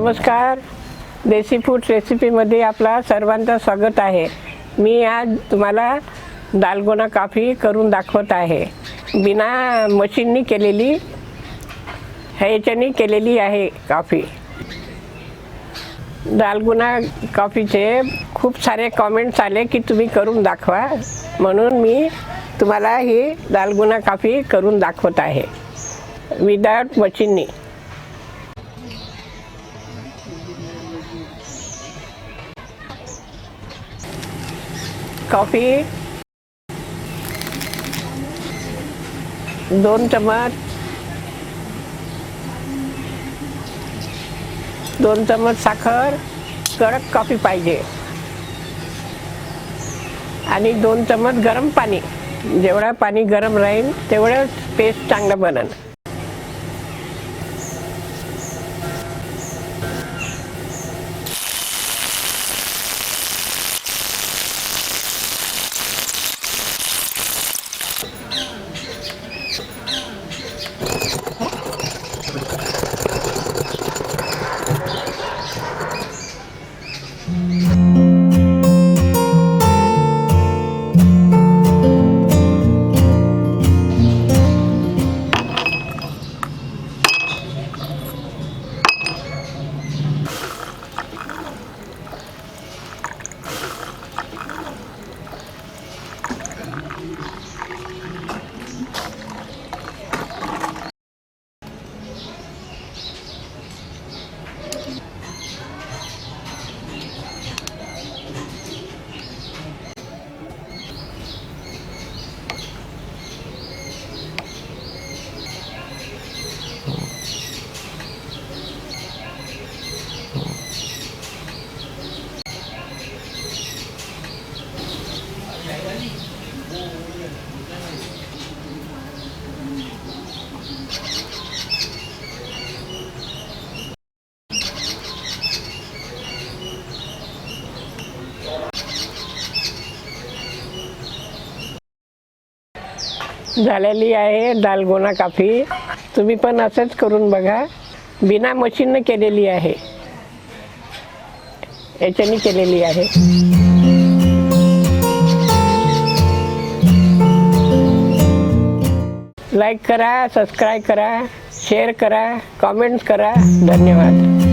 नमस्कार, देसी फूड रेसिपीमध्ये आपला सर्वांचं स्वागत आहे। मी आज तुम्हाला दालगोना कॉफी करून दाखवत आहे। बिना मशीननी केलेली ह्याच्यानी केलेली आहे कॉफी। दालगोना कॉफीचे खूप सारे कमेंट्स आले की तुम्ही करून दाखवा, म्हणून मी तुम्हाला ही दालगोना कॉफी करून दाखवत आहे विदाउट मशीननी। कॉफी 2 चम्मच, 2 चम्मच साखर, कडक कॉफी पाहिजे आणि 2 चम्मच गरम पाणी। जेवढा पाणी गरम राहील तेवढं पेस्ट चांगलं बनेल। झालेली आहे दालगोना कॉफी। तुम्ही पण असंच करून बघा। बिना मशीनने केलेली आहे, याच्यानी केलेली आहे। लाईक करा, सबस्क्राईब करा, शेअर करा, कमेंट्स करा। धन्यवाद।